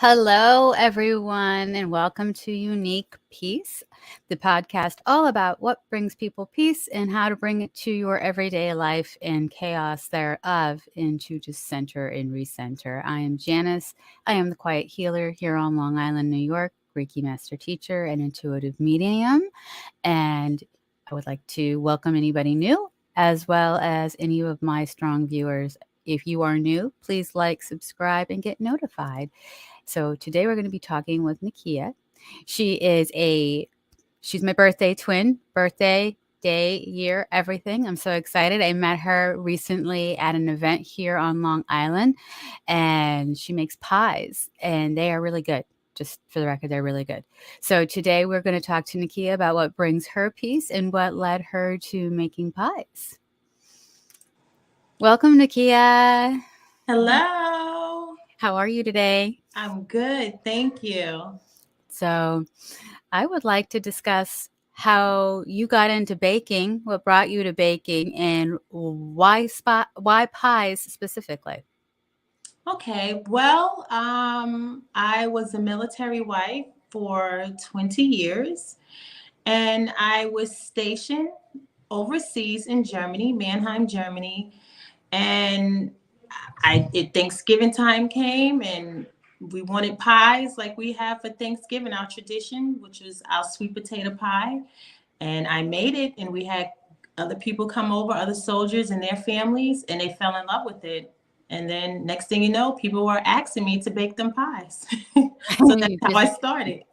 Hello, everyone, and welcome to Unique Peace, the podcast all about what brings people peace and how to bring it to your everyday life and chaos thereof into just center and recenter. I am Janice. I am the quiet healer here on Long Island, New York, Reiki master teacher and intuitive medium. And I would like to welcome anybody new, as well as any of my strong viewers. If you are new, please like, subscribe, and get notified. So today we're going to be talking with Nikicia. She's my birthday twin, birthday, day, year, everything. I'm so excited. I met her recently at an event here on Long Island, and she makes pies, and they are really good. Just for the record, they're really good. So today we're going to talk to Nikicia about what brings her peace and what led her to making pies. Welcome, Nikicia. Hello. How are you today? I'm good. Thank you. So I would like to discuss how you got into baking, what brought you to baking, and why pies specifically. Okay. Well, I was a military wife for 20 years, and I was stationed overseas in Germany, Mannheim, Germany. And Thanksgiving time came, and we wanted pies like we have for Thanksgiving, our tradition, which was our sweet potato pie. And I made it, and we had other people come over, other soldiers and their families, and they fell in love with it. And then next thing you know, people were asking me to bake them pies. So that's how I started.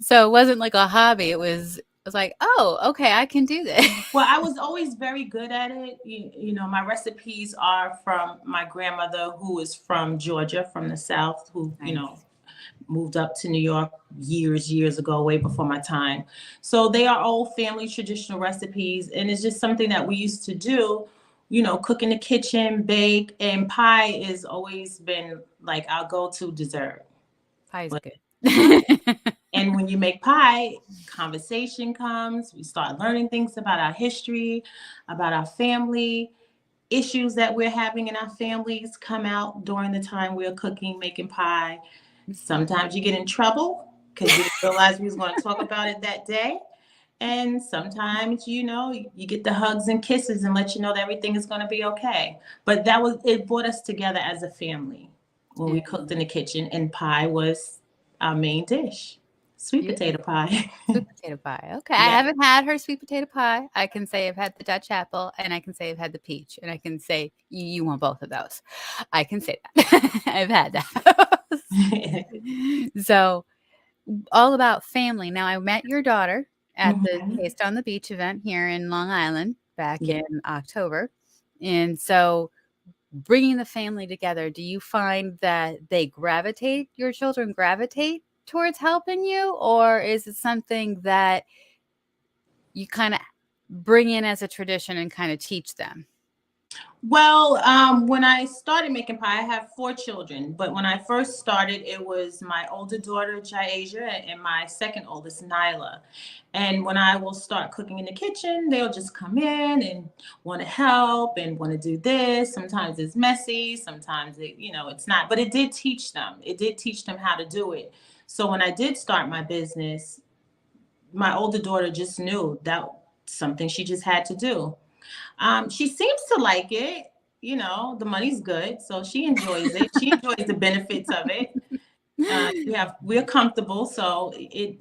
So it wasn't like a hobby. It was like, oh, okay, I can do this. Well, I was always very good at it. My recipes are from my grandmother, who is from Georgia, from the South, who, Nice. moved up to New York years ago, way before my time. So they are old family traditional recipes. And it's just something that we used to do, cook in the kitchen, bake, and pie has always been like our go-to dessert. Pie is good. And when you make pie, conversation comes. We start learning things about our history, about our family. Issues that we're having in our families come out during the time we're cooking, making pie. Sometimes you get in trouble because you didn't realize we was going to talk about it that day. And sometimes, you get the hugs and kisses and let you know that everything is going to be okay. But it brought us together as a family when we cooked in the kitchen, and pie was our main dish. Sweet potato pie. Sweet potato pie. Okay. I haven't had her sweet potato pie. I can say I've had the Dutch apple, and I can say I've had the peach, and I can say you want both of those. I can say that. I've had that. So all about family. Now, I met your daughter at the Taste on the Beach event here in Long Island back in October. And so bringing the family together, do you find that your children gravitate towards helping you, or is it something that you kind of bring in as a tradition and kind of teach them? Well, when I started making pie, I have 4 children. But when I first started, it was my older daughter, Jasia, and my second oldest, Nyla. And when I will start cooking in the kitchen, they'll just come in and want to help and want to do this. Sometimes it's messy. Sometimes it's not. But it did teach them. It did teach them how to do it. So when I did start my business, my older daughter just knew that something she just had to do. She seems to like it. The money's good, so she enjoys it. She enjoys the benefits of it. We're comfortable, so it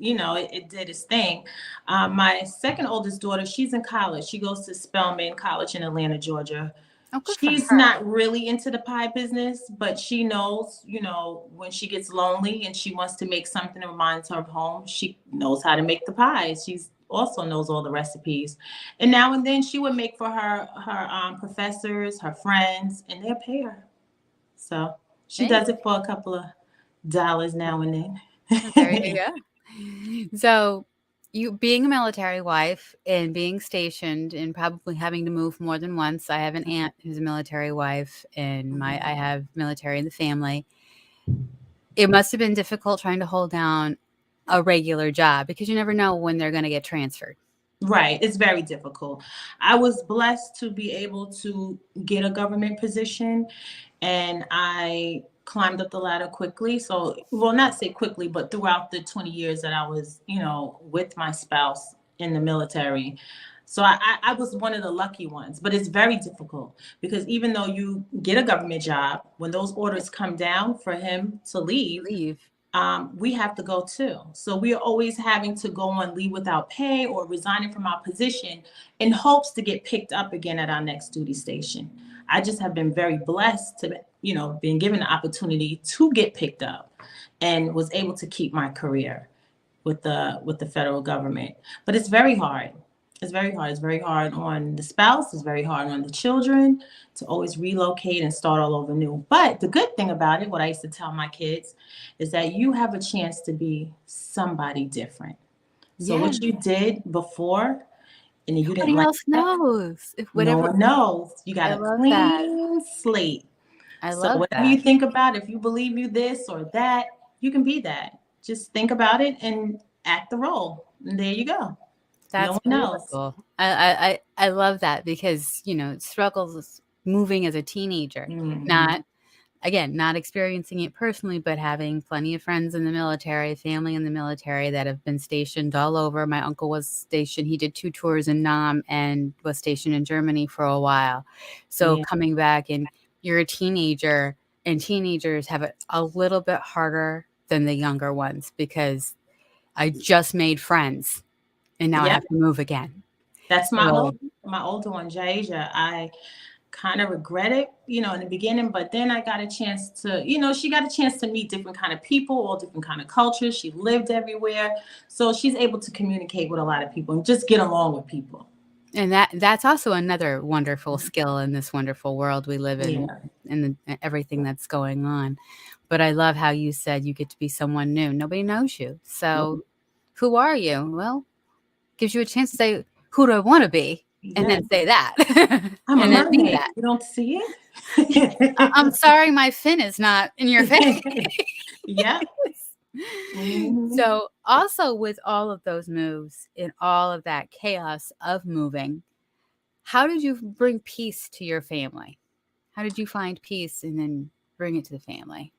did its thing. My second oldest daughter, she's in college. She goes to Spelman College in Atlanta, Georgia. Oh, good for She's her. not really into the pie business, but she knows, when she gets lonely and she wants to make something that reminds her of home, she knows how to make the pies. She's also knows all the recipes. And now and then she would make for her professors, her friends, and they'll pay her. So she does it for a couple of dollars now and then. There you go. So you being a military wife and being stationed and probably having to move more than once. I have an aunt who's a military wife, and I have military in the family. It must have been difficult trying to hold down a regular job because you never know when they're going to get transferred. Right. It's very difficult. I was blessed to be able to get a government position, and I climbed up the ladder quickly. So, well, not say quickly, but throughout the 20 years that I was, with my spouse in the military. So I was one of the lucky ones, but it's very difficult because even though you get a government job, when those orders come down for him to leave, we have to go too. So we are always having to go on leave without pay or resigning from our position in hopes to get picked up again at our next duty station. I just have been very blessed to, being given the opportunity to get picked up and was able to keep my career with the federal government. But it's very hard. It's very hard. It's very hard on the spouse. It's very hard on the children to always relocate and start all over new. But the good thing about it, what I used to tell my kids, is that you have a chance to be somebody different. So what you did before, and you didn't like else knows. No one knows. You got a clean slate. So whatever you think about, if you believe you this or that, you can be that. Just think about it and act the role. And there you go. That's beautiful. I love that because, struggles moving as a teenager, not experiencing it personally, but having plenty of friends in the military, family in the military that have been stationed all over. My uncle was stationed. He did 2 tours in Nam and was stationed in Germany for a while. So coming back and you're a teenager, and teenagers have it a little bit harder than the younger ones because I just made friends. And now I have to move again. That's my older one, Jaisha. I kind of regret it, in the beginning, but then I got a chance to, she got a chance to meet different kind of people, all different kind of cultures. She lived everywhere. So she's able to communicate with a lot of people and just get along with people. And that's also another wonderful skill in this wonderful world we live in, and everything that's going on. But I love how you said you get to be someone new. Nobody knows you. So who are you? Well, gives you a chance to say, who do I want to be? And then say that. I'm a mermaid. You don't see it? I'm sorry, my fin is not in your face. So also with all of those moves and all of that chaos of moving, how did you bring peace to your family? How did you find peace and then bring it to the family?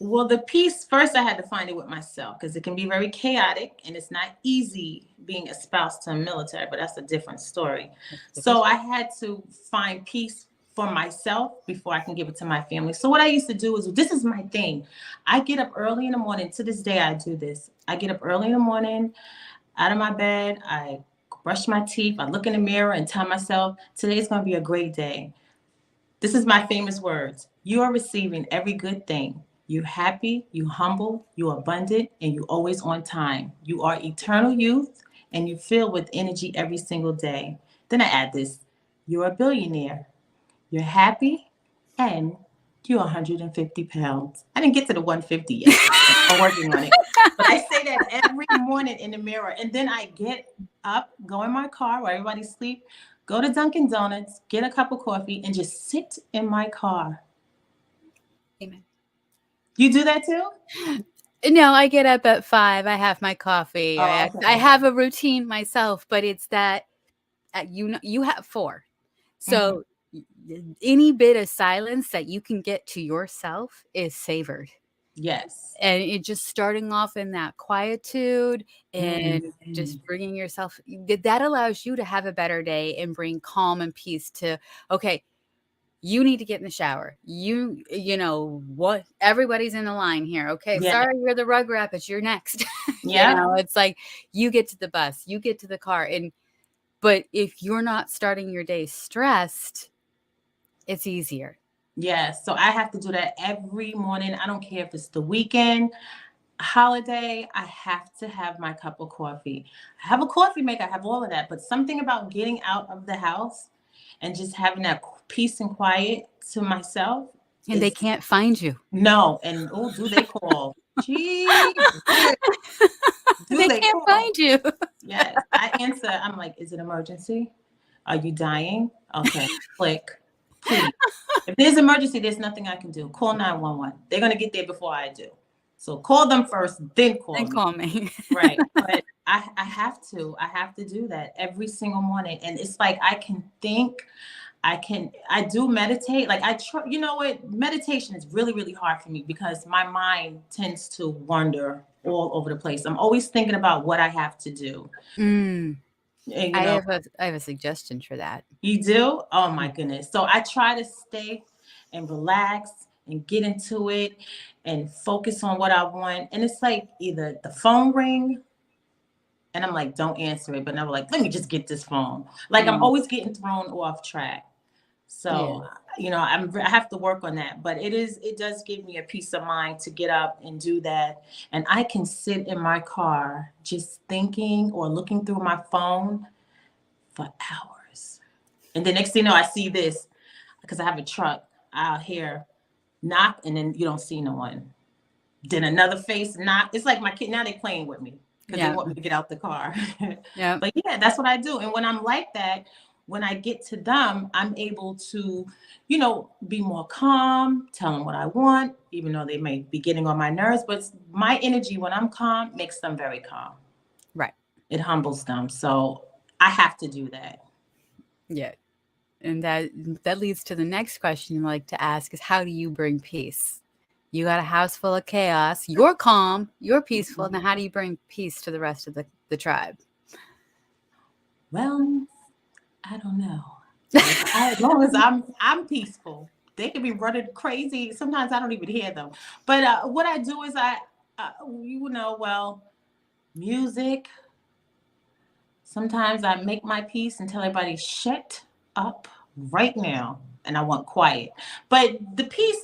Well, the peace, first I had to find it with myself because it can be very chaotic and it's not easy being a spouse to a military, but that's a different story. So I had to find peace for myself before I can give it to my family. So what I used to do is, this is my thing. I get up early in the morning. To this day, I do this. I get up early in the morning, out of my bed. I brush my teeth. I look in the mirror and tell myself, today's going to be a great day. This is my famous words. You are receiving every good thing. You're happy, you humble, you're abundant, and you're always on time. You are eternal youth, and you fill with energy every single day. Then I add this. You're a billionaire. You're happy, and you're 150 pounds. I didn't get to the 150 yet. I'm working on it. But I say that every morning in the mirror. And then I get up, go in my car where everybody sleeps, go to Dunkin' Donuts, get a cup of coffee, and just sit in my car. Amen. You do that too? No, I get up at 5. I have my coffee. I have a routine myself, but it's that you have 4. So any bit of silence that you can get to yourself is savored. Yes. And it just starting off in that quietude and just bringing yourself, that allows you to have a better day and bring calm and peace to, okay, you need to get in the shower. You know what? Everybody's in the line here. Okay. Sorry, you're the rug rat, but you're next. It's like you get to the bus, you get to the car. But if you're not starting your day stressed, it's easier. Yes. So I have to do that every morning. I don't care if it's the weekend, holiday, I have to have my cup of coffee. I have a coffee maker. I have all of that. But something about getting out of the house and just having that peace and quiet to myself. And they can't find you. No. And do they call? Jeez. They can't find you. Yes. I answer. I'm like, is it emergency? Are you dying? Okay. Click. Please. If there's emergency, there's nothing I can do. Call 911. They're going to get there before I do. So call them first, then call me. Right. But I have to do that every single morning. And it's like I can think, I do meditate. Like you know what? Meditation is really, really hard for me because my mind tends to wander all over the place. I'm always thinking about what I have to do. Mm. And, you know, I have a suggestion for that. you do? Oh my Mm. goodness. So I try to stay and relax and get into it and focus on what I want. And it's like either the phone ring and I'm like, don't answer it. But I'm like, let me just get this phone. Like I'm Mm. always getting thrown off track. Yeah. So, you know, I have to work on that, but it does give me a peace of mind to get up and do that. And I can sit in my car just thinking or looking through my phone for hours. And the next thing you know, I see this because I have a truck. I'll hear knock and then you don't see no one. Then another face knock. It's like my kid, now they're playing with me because they Yeah. want me to get out the car. Yeah. But yeah, that's what I do. And when I'm like that, when I get to them, I'm able to, you know, be more calm, tell them what I want, even though they may be getting on my nerves. But my energy when I'm calm makes them very calm. Right. It humbles them. So I have to do that. Yeah. And that leads to the next question I like to ask is how do you bring peace? You got a house full of chaos. You're calm. You're peaceful. Now, how do you bring peace to the rest of the tribe? Well, I don't know. As long as I'm peaceful, they can be running crazy. Sometimes I don't even hear them. But what I do is you know, well, music. Sometimes I make my peace and tell everybody shut up right now, and I want quiet. But the peace,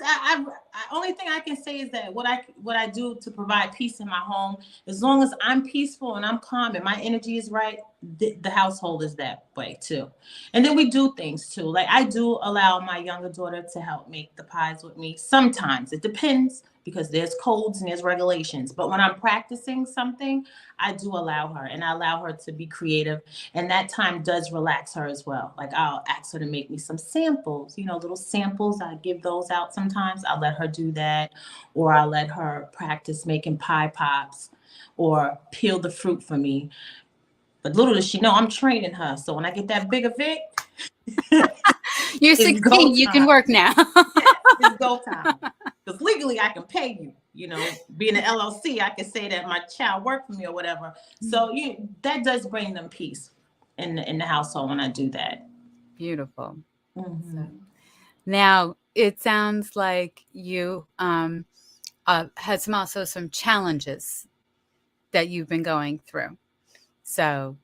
only thing I can say is that what I do to provide peace in my home, as long as I'm peaceful and I'm calm and my energy is right, the household is that way too. And then we do things too. Like I do allow my younger daughter to help make the pies with me. Sometimes it depends because there's codes and there's regulations. But when I'm practicing something, I do allow her and I allow her to be creative. And that time does relax her as well. Like I'll ask her to make me some samples, you know, little samples. I give those out sometimes. I'll let her do that. Or I'll let her practice making pie pops or peel the fruit for me. But little does she know I'm training her. So when I get that big event, You're it's go 16. You can time. work now. Yeah, it's go time. Because legally I can pay you. You know, being an LLC, I can say that my child worked for me or whatever. So that does bring them peace in the household when I do that. Beautiful. So Mm-hmm. now it sounds like you had some challenges that you've been going through. So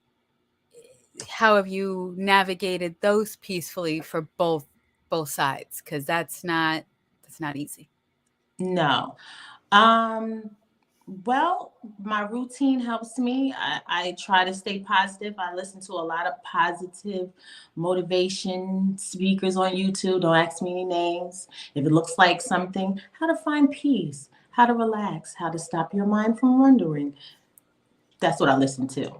how have you navigated those peacefully for both sides? Because that's not easy. No. Well, my routine helps me. I try to stay positive. I listen to a lot of positive motivation speakers on YouTube. Don't ask me any names. If it looks like something, how to find peace, how to relax, how to stop your mind from wandering. That's what I listen to.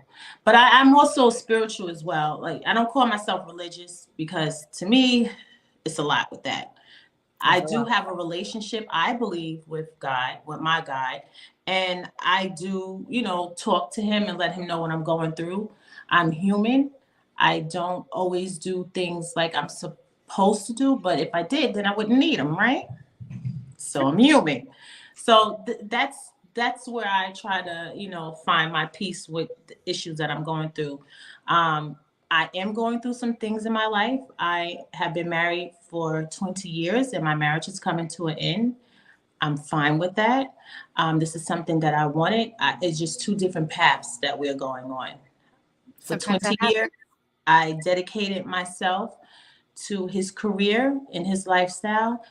But I'm also spiritual as well. Like I don't call myself religious because to me, it's a lot with that. I There's a do lot. have a relationship, I believe, with God, with my God. And I do, you know, talk to him and let him know what I'm going through. I'm human. I don't always do things like I'm supposed to do, but if I did, then I wouldn't need him, right? So I'm human. So that's where I try to, you know, find my peace with the issues that I'm going through. Um, I am going through some things in my life. I have been married for 20 years and my marriage is coming to an end. I'm fine with that. This is something that I wanted. It's just two different paths that we're going on. For Sometimes that 20 years, happens. I dedicated myself to his career and his lifestyle.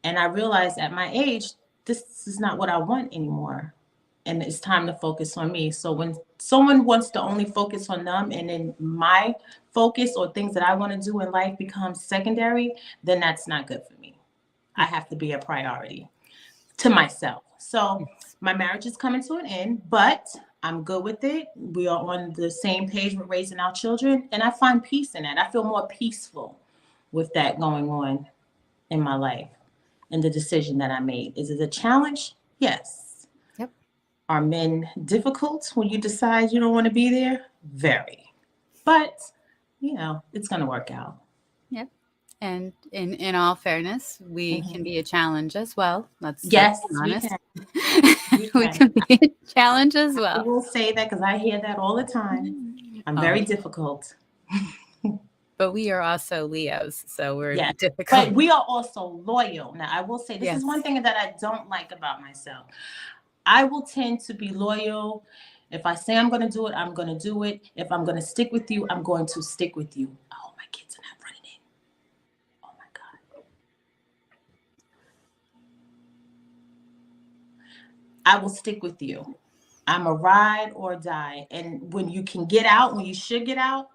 And I realized at my age, this is not what I want anymore. And it's time to focus on me. So when someone wants to only focus on them and then my focus or things that I want to do in life becomes secondary, then that's not good for me. I Yeah. have to be a priority to myself. So Yes. my marriage is coming to an end, but I'm good with it. We are on the same page with raising our children. And I find peace in that. I feel more peaceful with that going on in my life and the decision that I made. Is it a challenge? Yes. Yep. Are men difficult when you decide you don't want to be there? Very. But, you know, it's going to work out. Yep. And in all fairness, we can be a challenge as well. Let's Yes, be we honest. can. We We can. can be a challenge as I well. will say that because I hear that all the time. I'm Oh, very difficult. but we are also Leos, so we're Yes. difficult. But we are also loyal. Now, I will say this is one Yes. thing that I don't like about myself. I will tend to be loyal. If I say I'm going to do it, I'm going to do it. If I'm going to stick with you, I'm going to stick with you. Oh, my kids are not running in. Oh, my God. I will stick with you. I'm a ride or die. And when you can get out, when you should get out,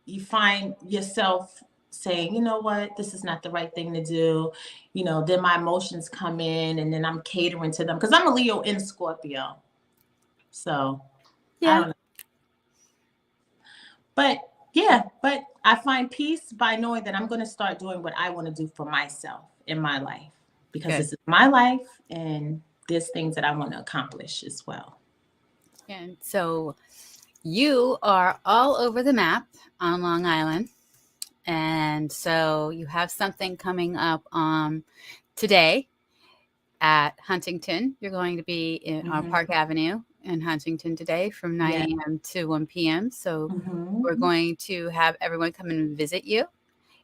you find yourself saying, you know what, this is not the right thing to do. Then my emotions come in and then I'm catering to them because I'm a Leo in Scorpio. So I Yeah. don't know. But yeah, but I find peace by knowing that I'm going to start doing what I want to do for myself in my life because Good. this is my life and there's things that I want to accomplish as well. And so you are all over the map on Long Island. And so you have something coming up today at Huntington. You're going to be on Park Avenue in Huntington today from 9 Yeah. a.m. to 1 p.m. So we're Mm-hmm. going to have everyone come and visit you.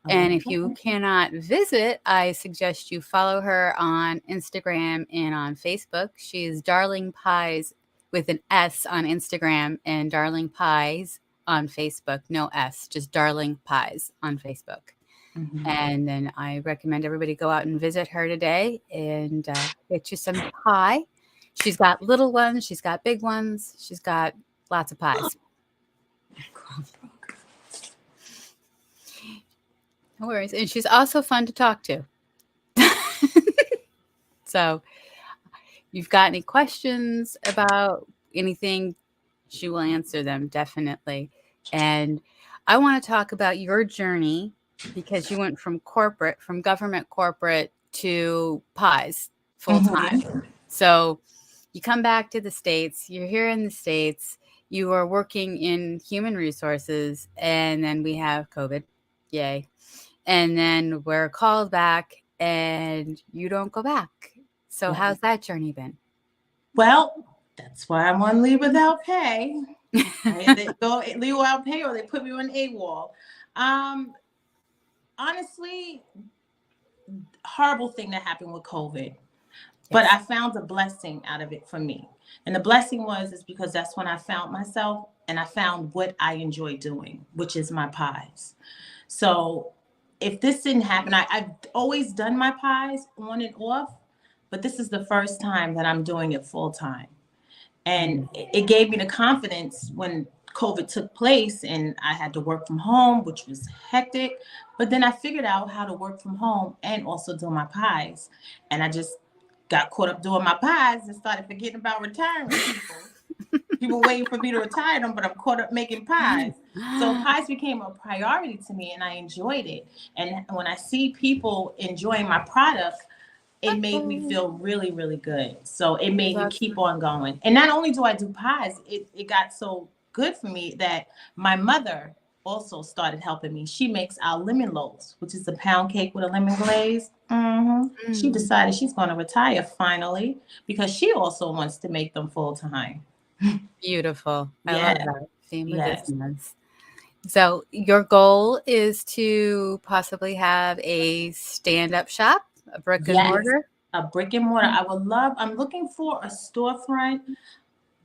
And if you Okay. cannot visit, I suggest you follow her on Instagram and on Facebook. She is Darling Pies with an S on Instagram and Darling Pies on Facebook. No S, just Darling Pies on Facebook. Mm-hmm. And then I recommend everybody go out and visit her today and get you some pie. She's got little ones, she's got big ones, she's got lots of pies. No worries. And she's also fun to talk to. So you've got any questions about anything, she will answer them definitely. And I want to talk about your journey because you went from government corporate to pies full time. Mm-hmm. So you come back to the States, you're here in the States, you are working in human resources, and then we have COVID. Yay. And then we're called back and you don't go back. So Yeah. how's that journey been? Well, that's why I'm on leave without pay. I either go leave without pay or they put me on AWOL. Honestly, horrible thing that happened with COVID. But I found a blessing out of it for me. And the blessing is because that's when I found myself and I found what I enjoy doing, which is my pies. So if this didn't happen, I've always done my pies on and off, but this is the first time that I'm doing it full time. And it gave me the confidence when COVID took place and I had to work from home, which was hectic. But then I figured out how to work from home and also do my pies. And I just got caught up doing my pies and started forgetting about retiring people. People waiting for me to retire them, but I'm caught up making pies. So pies became a priority to me and I enjoyed it. And when I see people enjoying my product, it made me feel really, really good. So it made me keep on going. And not only do I do pies, it got so good for me that my mother also started helping me. She makes our lemon loaves, which is a pound cake with a lemon glaze. She decided she's going to retire finally because she also wants to make them full time. Beautiful. I love Yeah. that. Family Yes. business. So your goal is to possibly have a stand-up shop, a brick and Yes. mortar? A brick and mortar. I'm looking for a storefront,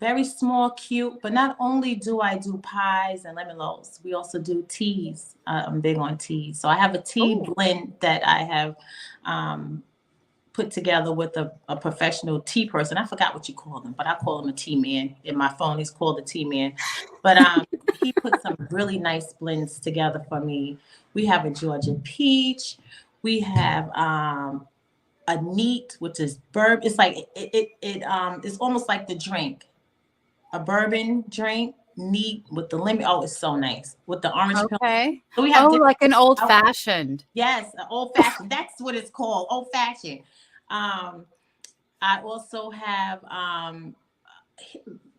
very small, cute. But not only do I do pies and lemon loaves, we also do teas. I'm big on teas. So I have a tea Oh, blend that I have put together with a professional tea person. I forgot what you call them, but I call him a tea man. In my phone, he's called a tea man. But he put some really nice blends together for me. We have a Georgia peach. We have a neat, which is bourbon. It's like it's almost like the drink, a bourbon drink, neat with the lemon. Oh, it's so nice with the orange peel. okay. So we have Oh, different. like an old-fashioned. Yes, old fashioned. That's what it's called, old fashioned. I also have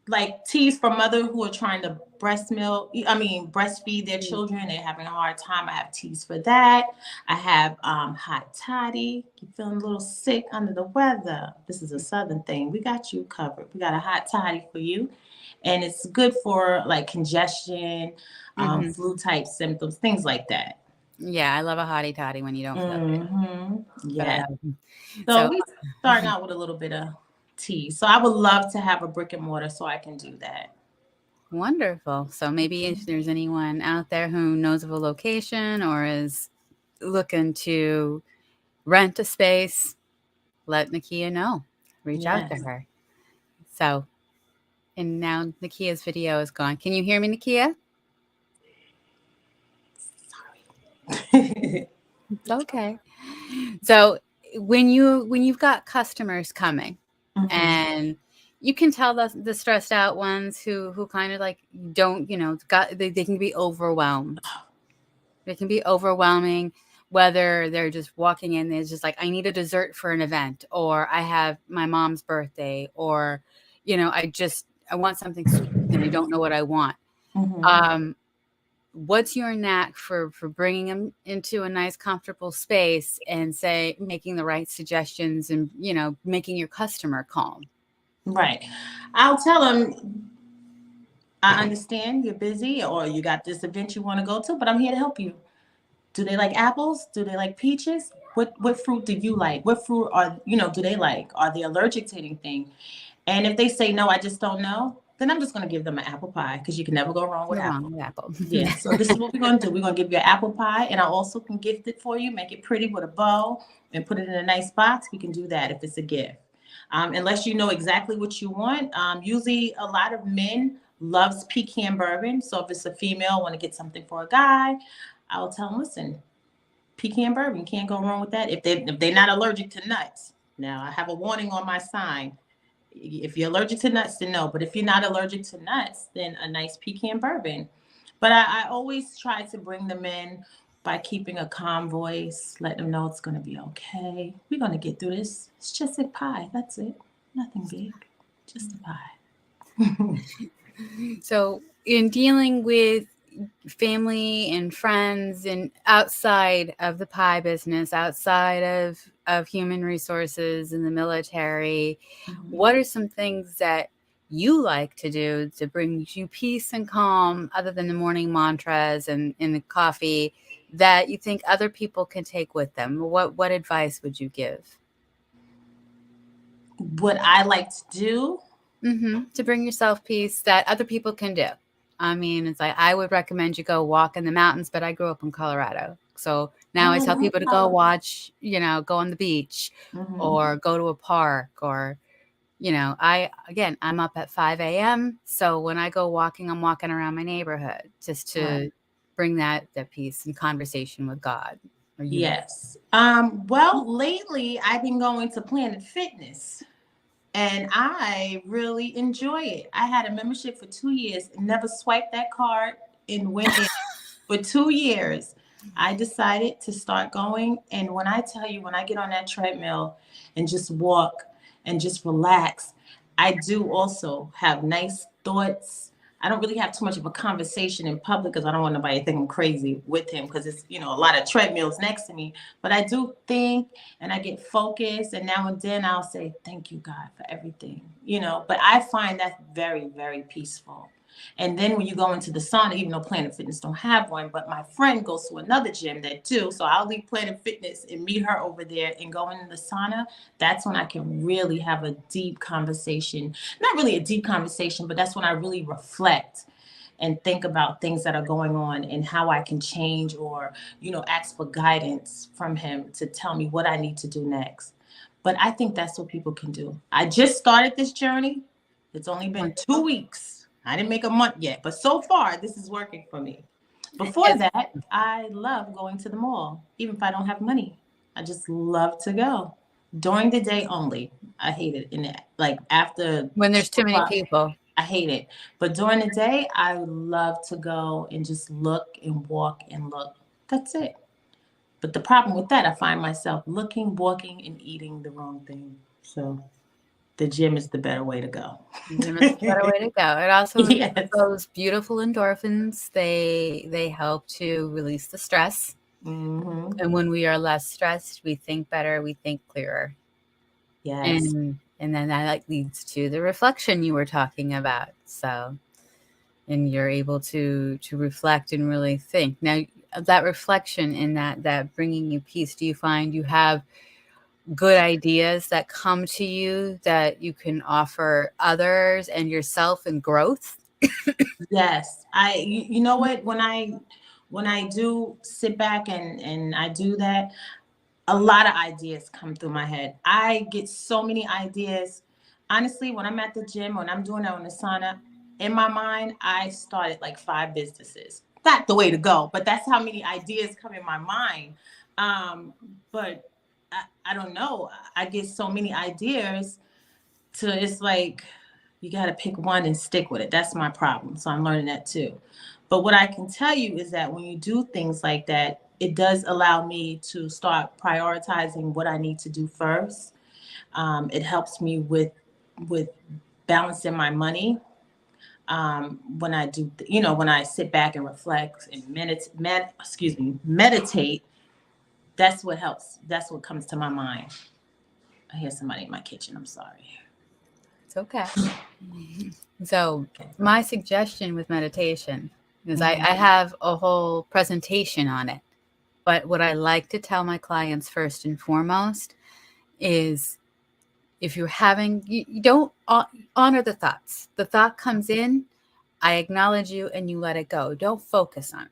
like teas for mothers who are trying to breastfeed their children. They're having a hard time. I have teas for that. I have hot toddy. You feeling a little sick under the weather? This is a southern thing. We got you covered. We got a hot toddy for you, and it's good for like congestion, flu type symptoms, things like that. Yeah, I love a hottie toddy when you don't feel good. But Yeah. So so we starting out with a little bit of tea. So I would love to have a brick and mortar so I can do that. wonderful. So maybe if there's anyone out there who knows of a location or is looking to rent a space, let Nikicia know. Reach out to Yes. her. So, and now Nikicia's video is gone. Can you hear me, Nikicia? Sorry. It's okay. So when you've got customers coming and you can tell the stressed out ones who kind of like don't, they can be overwhelmed. It can be overwhelming, whether they're just walking in, there's just like, I need a dessert for an event, or I have my mom's birthday, or, I want something sweet and I don't know what I want. Um, what's your knack for bringing them into a nice, comfortable space and making the right suggestions and, making your customer calm? Right. I'll tell them, I understand you're busy or you got this event you want to go to, but I'm here to help you. Do they like apples? Do they like peaches? What fruit do you like? What fruit do they like? Are they allergic to anything? And if they say no, I just don't know, then I'm just going to give them an apple pie because you can never go wrong with Go wrong apple. with apple. Yeah. So this is what we're going to do. We're going to give you an apple pie, and I also can gift it for you, make it pretty with a bow, and put it in a nice box. We can do that if it's a gift. Unless you know exactly what you want. Usually, a lot of men loves pecan bourbon. So if it's a female want to get something for a guy, I'll tell them, listen, pecan bourbon, can't go wrong with that. If they're not allergic to nuts. Now I have a warning on my sign. If you're allergic to nuts, then no. But if you're not allergic to nuts, then a nice pecan bourbon. But I always try to bring them in by keeping a calm voice, let them know it's going to be okay. We're going to get through this. It's just a pie. That's it. Nothing big. Just a pie. So, in dealing with family and friends and outside of the pie business, outside of human resources in the military, what are some things that you like to do to bring you peace and calm, other than the morning mantras and the coffee, that you think other people can take with them? What advice would you give? What I like to do. To bring yourself peace that other people can do. I mean, it's like, I would recommend you go walk in the mountains, but I grew up in Colorado. So now I tell people to go watch, go on the beach or go to a park or, I'm up at 5 a.m. So when I go walking, I'm walking around my neighborhood just to bring that peace and conversation with God. Yes. Well, lately I've been going to Planet Fitness. And I really enjoy it. I had a membership for 2 years and never swiped that card and went in. For 2 years, I decided to start going. And when I tell you, when I get on that treadmill and just walk and just relax, I do also have nice thoughts. I don't really have too much of a conversation in public because I don't want nobody to think I'm crazy with him because it's, a lot of treadmills next to me. But I do think and I get focused. And now and then I'll say, thank you, God, for everything, But I find that very, very peaceful. And then when you go into the sauna, even though Planet Fitness don't have one, but my friend goes to another gym that do. So I'll leave Planet Fitness and meet her over there and go in the sauna. That's when I can really have a deep conversation. Not really a deep conversation, but that's when I really reflect and think about things that are going on and how I can change or, ask for guidance from him to tell me what I need to do next. But I think that's what people can do. I just started this journey. It's only been 2 weeks. I didn't make a month yet, but so far this is working for me. Before that, I love going to the mall, even if I don't have money. I just love to go during the day only. I hate it like after When there's too many people. I hate it. But during the day, I love to go and just look and walk and look. That's it. But the problem with that, I find myself looking, walking, and eating the wrong thing. So the gym is the better way to go. The gym is the better way to go. It also Yes. those beautiful endorphins. They help to release the stress. Mm-hmm. And when we are less stressed, we think better, we think clearer. Yes. And then that like leads to the reflection you were talking about. So, and you're able to reflect and really think. Now, that reflection and that bringing you peace, do you find you have good ideas that come to you that you can offer others and yourself in growth? Yes. You know what? When I do sit back and I do that, a lot of ideas come through my head. I get so many ideas. Honestly, when I'm at the gym, when I'm doing that on the sauna, in my mind, I started like 5 businesses. Not the way to go, but that's how many ideas come in my mind. But I don't know. I get so many ideas to it's like you got to pick one and stick with it. That's my problem. So I'm learning that too. But what I can tell you is that when you do things like that, it does allow me to start prioritizing what I need to do first. It helps me with balancing my money. When I do, when I sit back and reflect and meditate, that's what helps. That's what comes to my mind. I hear somebody in my kitchen. I'm sorry. It's okay. So, my suggestion with meditation is I have a whole presentation on it. But what I like to tell my clients first and foremost is if you're having, you don't honor the thoughts. The thought comes in, I acknowledge you, and you let it go. Don't focus on it.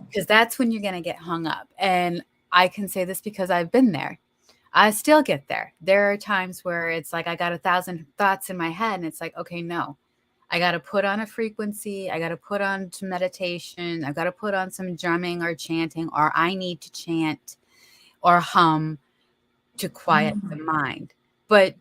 Because that's when you're going to get hung up. And I can say this because I've been there. I still get there. There are times where it's like I got 1,000 thoughts in my head, and it's like, okay, no. I got to put on a frequency. I got to put on some meditation. I've got to put on some drumming or chanting, or I need to chant or hum to quiet the mind. But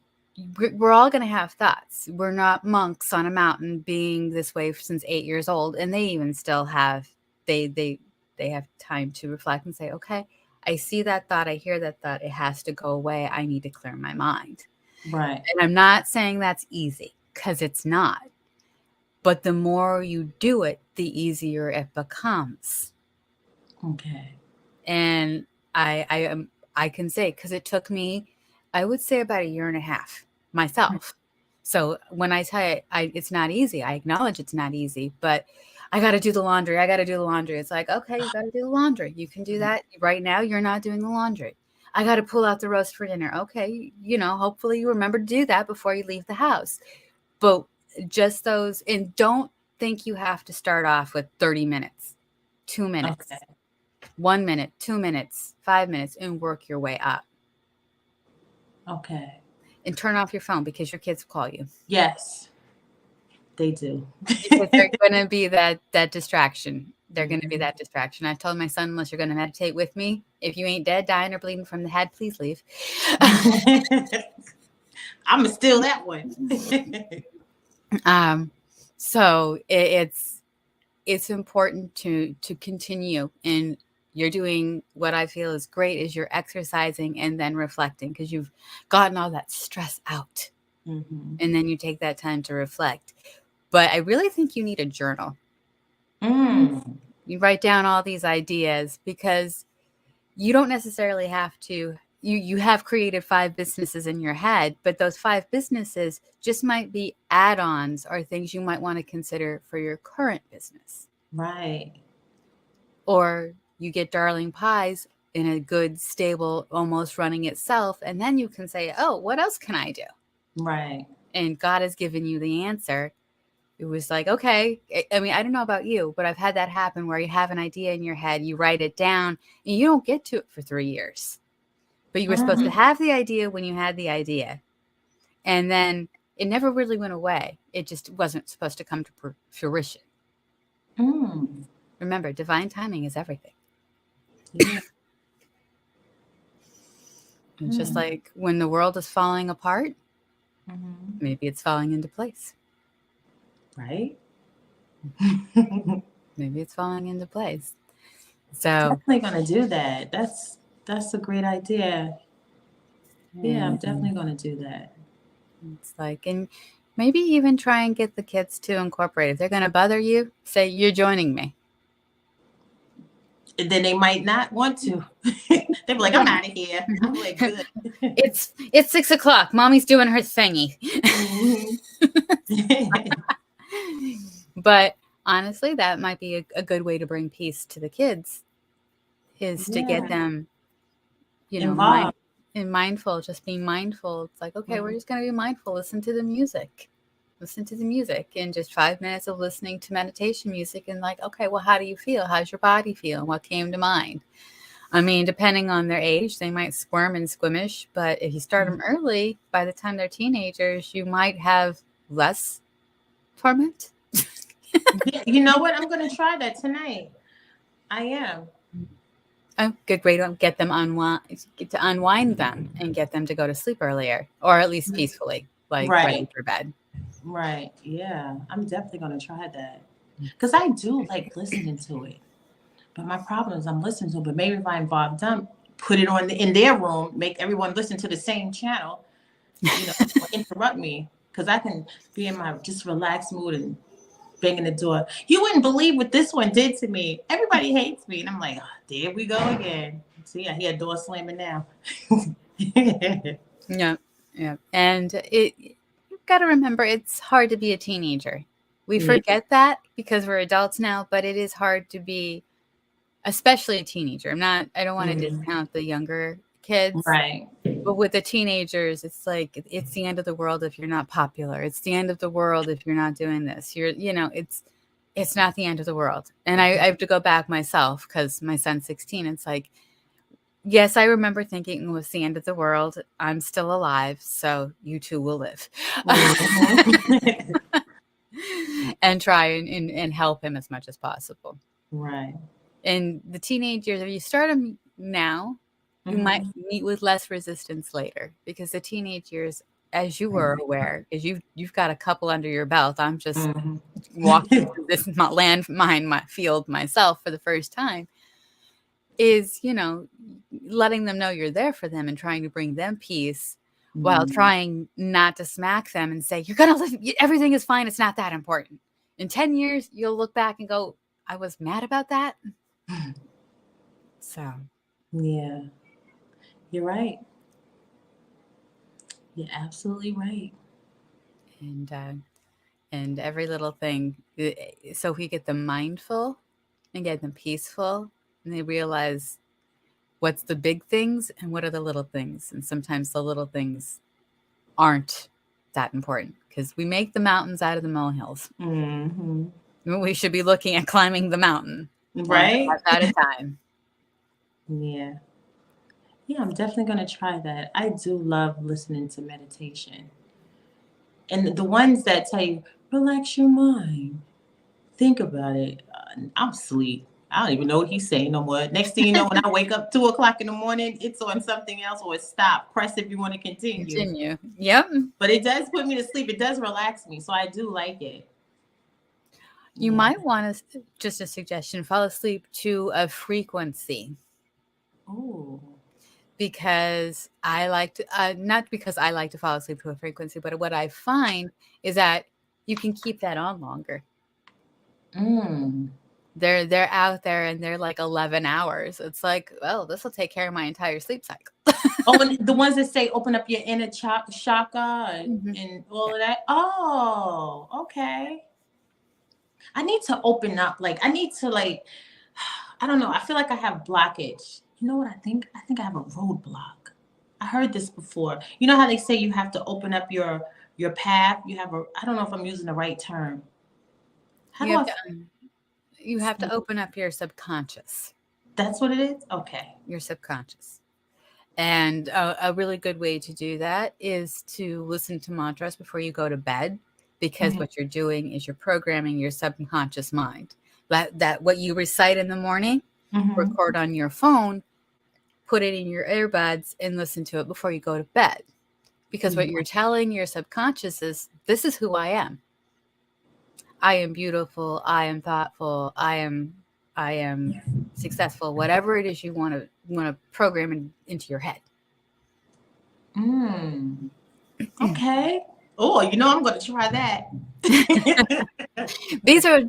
we're all going to have thoughts. We're not monks on a mountain being this way since 8 years old. And they even still have, they have time to reflect and say, okay, I see that thought. I hear that thought. It has to go away. I need to clear my mind. Right. And I'm not saying that's easy, because it's not. But the more you do it, the easier it becomes. Okay. And I can say, because it took me, I would say about 1.5 years myself. So when I tell you it's not easy, I acknowledge it's not easy, but I got to do the laundry. I got to do the laundry. It's like, okay, you got to do the laundry. You can do that right now. You're not doing the laundry. I got to pull out the roast for dinner. Okay. Hopefully you remember to do that before you leave the house. But just those, and don't think you have to start off with 30 minutes, 2 minutes, Okay. 1 minute, 2 minutes, 5 minutes, and work your way up. Okay. And turn off your phone, because your kids will call you. Yes, they do. Because they're going to be that distraction. They're going to be that distraction. I told my son, unless you're going to meditate with me, if you ain't dead, dying, or bleeding from the head, please leave. I'm going to steal that one. So it's important to continue, and you're doing what I feel is great is you're exercising and then reflecting, because you've gotten all that stress out. Mm-hmm. And then you take that time to reflect. But I really think you need a journal. You write down all these ideas, because you don't necessarily have to. You have created 5 businesses in your head, but those 5 businesses just might be add-ons or things you might want to consider for your current business. Right. Or you get Darling Pies in a good, stable, almost running itself, and then you can say, oh, what else can I do? Right. And God has given you the answer. It was like, okay, I mean, I don't know about you, but I've had that happen where you have an idea in your head, you write it down, and you don't get to it for 3 years. But you were supposed to have the idea when you had the idea. And then it never really went away. It just wasn't supposed to come to fruition. Remember, divine timing is everything. Yeah. It's just like when the world is falling apart, maybe it's falling into place. Right. Maybe it's falling into place. So definitely going to do that. That's a great idea. Yeah, I'm definitely going to do that. It's like, and maybe even try and get the kids to incorporate. If they're going to bother you, say, you're joining me. And then they might not want to. They'll be like, I'm out of here. I'm like, good. It's 6:00. Mommy's doing her thingy. But honestly, that might be a good way to bring peace to the kids, is to get them, involved. mindful, just be mindful. It's like, okay, we're just going to be mindful. Listen to the music, and just 5 minutes of listening to meditation music. And like, okay, well, how do you feel? How's your body feel? What came to mind? I mean, depending on their age, they might squirm and squimish, but if you start them early, by the time they're teenagers, you might have less torment. You know what? I'm going to try that tonight. I am. A good way to get them unwind them and get them to go to sleep earlier, or at least peacefully, like ready for bed. Right. Yeah. I'm definitely going to try that. Because I do like listening to it. But my problem is I'm listening to it, but maybe if I involve them, put it on in their room, make everyone listen to the same channel, interrupt me. Because I can be in my just relaxed mood and banging the door. You wouldn't believe what this one did to me. Everybody hates me. And I'm like, oh, there we go again. See, I hear a door slamming now. Yeah. And you've got to remember, it's hard to be a teenager. We forget that because we're adults now, but it is hard to be, especially a teenager. I don't want to discount the younger kids. Right. But with the teenagers, it's like, it's the end of the world if you're not popular. It's the end of the world if you're not doing this. It's not the end of the world. And I have to go back myself because my son's 16. It's like, yes, I remember thinking it was the end of the world. I'm still alive, so you too will live. And try and help him as much as possible. Right. And the teenagers, if you start them now, you might meet with less resistance later, because the teenage years, as you were aware, is you've got a couple under your belt. I'm just walking through this landmine field myself for the first time. Is letting them know you're there for them and trying to bring them peace, while trying not to smack them and say, you're gonna live, everything is fine, it's not that important. In 10 years, you'll look back and go, I was mad about that. So yeah, you're right. You're absolutely right. And every little thing, so if we get them mindful and get them peaceful, and they realize what's the big things and what are the little things. And sometimes the little things aren't that important, because we make the mountains out of the molehills. We should be looking at climbing the mountain, right, at a time. Yeah, I'm definitely going to try that. I do love listening to meditation. And the ones that tell you, relax your mind, think about it. I'm asleep. I don't even know what he's saying no more. Next thing you know, when I wake up 2:00 in the morning, it's on something else, or stop. Press if you want to continue. Yep. But it does put me to sleep. It does relax me. So I do like it. You might want to, just a suggestion, fall asleep to a frequency. Oh. Because I like to, not because I like to fall asleep to a frequency, but what I find is that you can keep that on longer. They're out there and they're like 11 hours. It's like, well, this will take care of my entire sleep cycle. Oh, and the ones that say open up your inner chakra and all of that. Oh, okay. I need to open up. I need to I don't know. I feel like I have blockage. You know what I think? I think I have a roadblock. I heard this before. You know how they say you have to open up your path? I don't know if I'm using the right term. You have to open up your subconscious. That's what it is? Okay. Your subconscious. And a really good way to do that is to listen to mantras before you go to bed, because what you're doing is you're programming your subconscious mind. That what you recite in the morning, record on your phone, put it in your earbuds, and listen to it before you go to bed. Because what you're telling your subconscious is, this is who I am. I am beautiful. I am thoughtful. I am successful. Whatever it is you want to program into your head. Okay. Oh, I'm going to try that. These are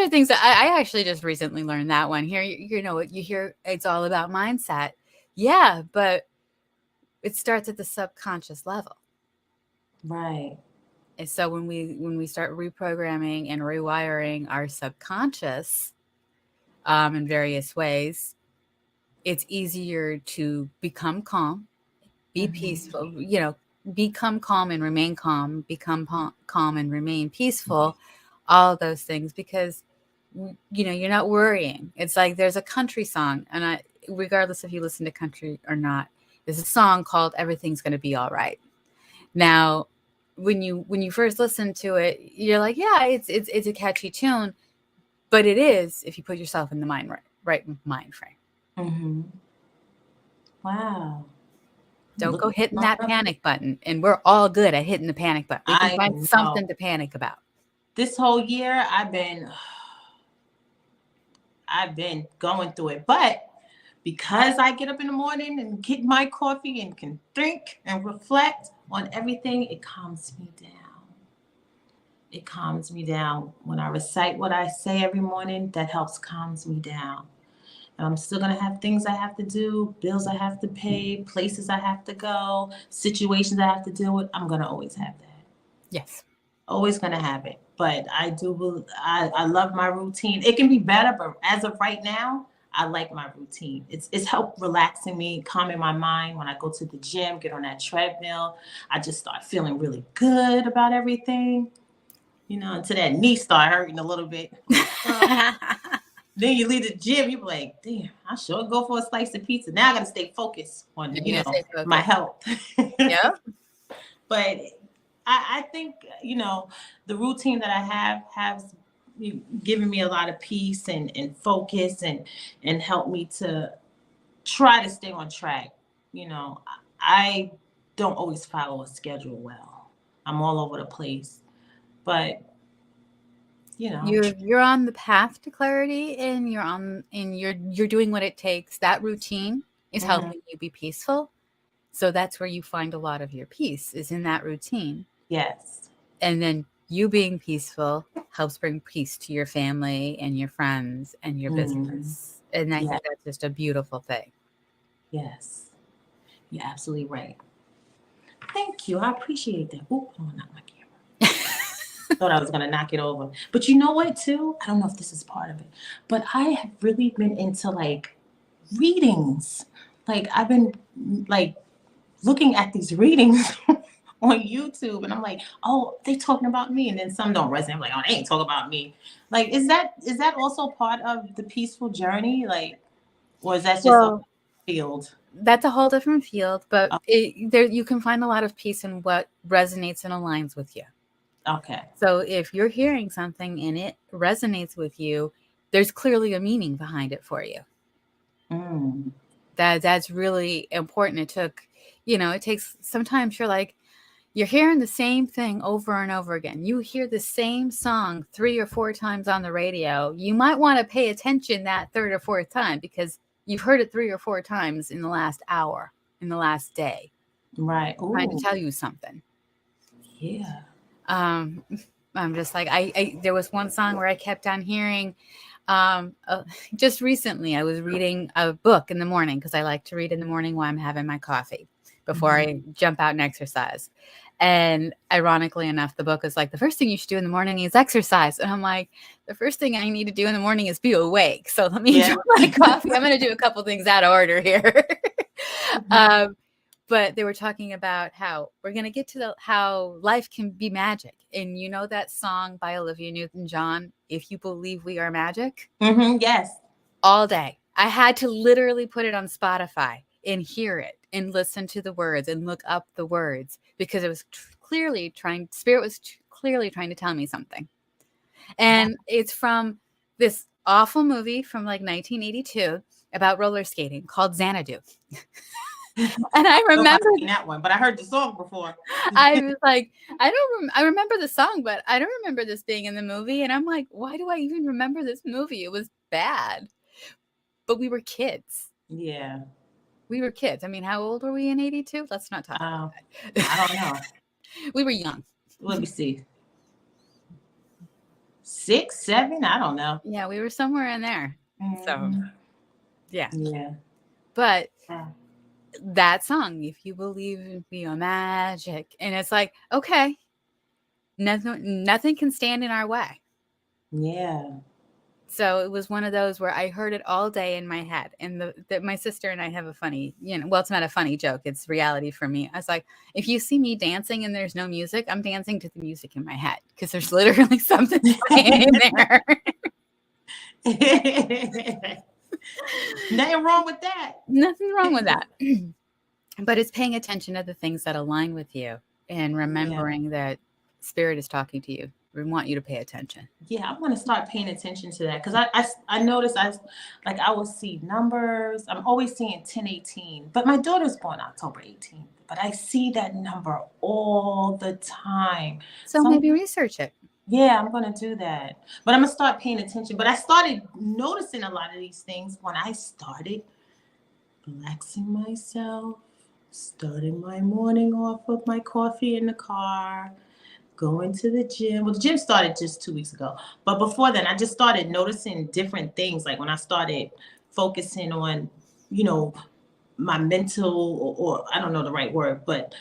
things that I actually just recently learned that one here. You hear it's all about mindset. Yeah, but it starts at the subconscious level. Right. And so when we start reprogramming and rewiring our subconscious in various ways, it's easier to become calm, be peaceful, become calm and remain calm, calm and remain peaceful, all of those things, because you're not worrying. It's like there's a country song, and regardless if you listen to country or not, there's a song called Everything's Going to Be All Right. Now, when you first listen to it, you're like, yeah, it's a catchy tune, but it is if you put yourself in the right mind frame. Mm-hmm. Wow. Don't go hitting that panic button. And we're all good at hitting the panic button. We can find something to panic about. This whole year, I've been going through it, but because I get up in the morning and get my coffee and can think and reflect on everything, it calms me down. It calms me down. When I recite what I say every morning, that helps calms me down. And I'm still going to have things I have to do, bills I have to pay, places I have to go, situations I have to deal with. I'm going to always have that. Yes. Always going to have it. But I love my routine. It can be better, but as of right now, I like my routine. It's helped relaxing me, calming my mind. When I go to the gym, get on that treadmill, I just start feeling really good about everything. Until that knee start hurting a little bit. Then you leave the gym, you're like, damn, I sure go for a slice of pizza. Now I got to stay focused on, my health. Yeah. But I think, the routine that I has given me a lot of peace and focus and helped me to try to stay on track. I don't always follow a schedule well. I'm all over the place. But you're on the path to clarity, and you're doing what it takes. That routine is helping you be peaceful. So that's where you find a lot of your peace, is in that routine. Yes. And then you being peaceful helps bring peace to your family and your friends and your business. And I think that's just a beautiful thing. Yes. You're absolutely right. Thank you. I appreciate that. Ooh, I don't want to knock my camera. Thought I was going to knock it over. But you know what, too? I don't know if this is part of it, but I have really been into readings. I've been looking at these readings on YouTube, and I'm like, oh, they talking about me. And then some don't resonate. I'm like, oh, they ain't talking about me. Is that also part of the peaceful journey? Or is that just a field? That's a whole different field, but you can find a lot of peace in what resonates and aligns with you. Okay. So if you're hearing something and it resonates with you, there's clearly a meaning behind it for you. That's really important. It takes sometimes you're hearing the same thing over and over again. You hear the same song 3 or 4 times on the radio. You might want to pay attention that third or fourth time, because you've heard it 3 or 4 times in the last hour, in the last day. Right. Trying to tell you something. Yeah. I'm just like, there was one song where I kept on hearing, just recently I was reading a book in the morning, because I like to read in the morning while I'm having my coffee before I jump out and exercise. And ironically enough, the book is like, the first thing you should do in the morning is exercise. And I'm like, the first thing I need to do in the morning is be awake. So let me drink my coffee. I'm going to do a couple things out of order here. But they were talking about how we're going to get to how life can be magic. And you know that song by Olivia Newton-John, If You Believe We Are Magic? Yes. All day. I had to literally put it on Spotify and hear it and listen to the words and look up the words, because it was Spirit was clearly trying to tell me something. And it's from this awful movie from 1982 about roller skating called Xanadu. And I remember that one, but I heard the song before. I was like, I remember the song, but I don't remember this being in the movie. And I'm like, why do I even remember this movie? It was bad. But we were kids. Yeah. We were kids. I mean, how old were we in 82? Let's not talk about that. I don't know. We were young. Let me see. 6, 7, I don't know. Yeah, we were somewhere in there. So, yeah. Yeah. But that song, if you believe in magic, and it's like, okay, nothing can stand in our way. Yeah. So it was one of those where I heard it all day in my head. And my sister and I have a funny, well, it's not a funny joke. It's reality for me. I was like, if you see me dancing and there's no music, I'm dancing to the music in my head because there's literally something playing in there. Nothing wrong with that. Nothing wrong with that. But it's paying attention to the things that align with you and remembering that spirit is talking to you. We want you to pay attention. Yeah, I want to start paying attention to that because I noticed I will see numbers. I'm always seeing 1018, but my daughter's born October 18th. But I see that number all the time. So maybe research it. Yeah, I'm going to do that. But I'm going to start paying attention. But I started noticing a lot of these things when I started relaxing myself, starting my morning off with my coffee in the car, going to the gym. Well, the gym started just 2 weeks ago. But before then, I just started noticing different things. Like when I started focusing on, my mental, or I don't know the right word, but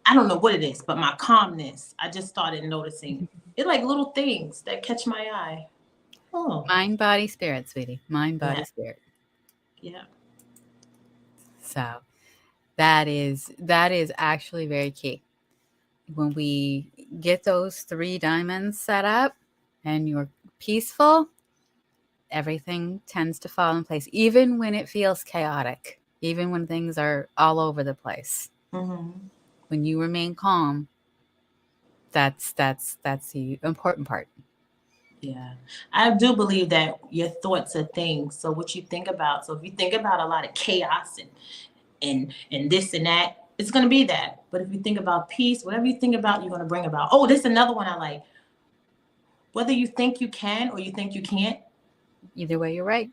I don't know what it is, but my calmness. I just started noticing it, like little things that catch my eye. Oh. Mind, body, spirit, sweetie. Mind, body, spirit. Yeah. So that is actually very key. When we get those 3 diamonds set up and you're peaceful, everything tends to fall in place, even when it feels chaotic, even when things are all over the place. Mm-hmm. When you remain calm, that's the important part. Yeah, I do believe that your thoughts are things. So what you think about. So if you think about a lot of chaos and this and that, it's going to be that. But if you think about peace, whatever you think about, you're going to bring about. Oh, this is another one I like. Whether you think you can or you think you can't, either way, you're right.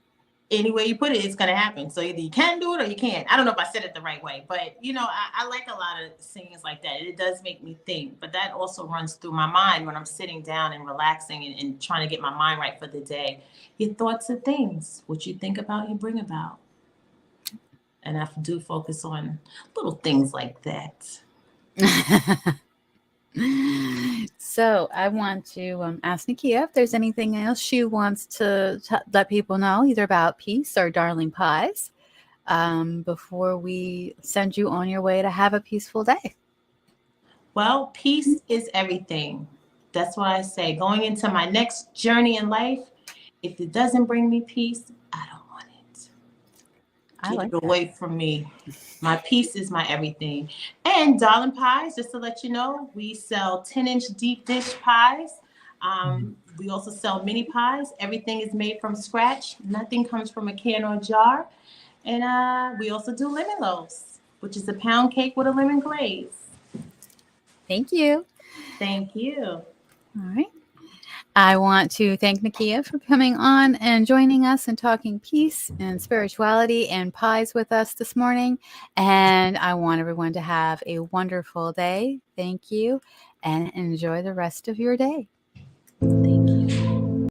Any way you put it, it's going to happen. So either you can do it or you can't. I don't know if I said it the right way, but I like a lot of sayings like that. It does make me think, but that also runs through my mind when I'm sitting down and relaxing and trying to get my mind right for the day. Your thoughts are things. What you think about, you bring about. And I do focus on little things like that. So I want to ask Nikicia if there's anything else she wants to let people know, either about peace or darling pies, before we send you on your way to have a peaceful day. Well, peace is everything. That's what I say. Going into my next journey in life, if it doesn't bring me peace, I don't want it. Get it away from me. My peace is my everything. And darling pies, just to let you know, we sell 10-inch deep dish pies. We also sell mini pies. Everything is made from scratch. Nothing comes from a can or a jar. And we also do lemon loaves, which is a pound cake with a lemon glaze. Thank you. Thank you. All right. I want to thank Nikicia for coming on and joining us and talking peace and spirituality and pies with us this morning. And I want everyone to have a wonderful day. Thank you. And enjoy the rest of your day.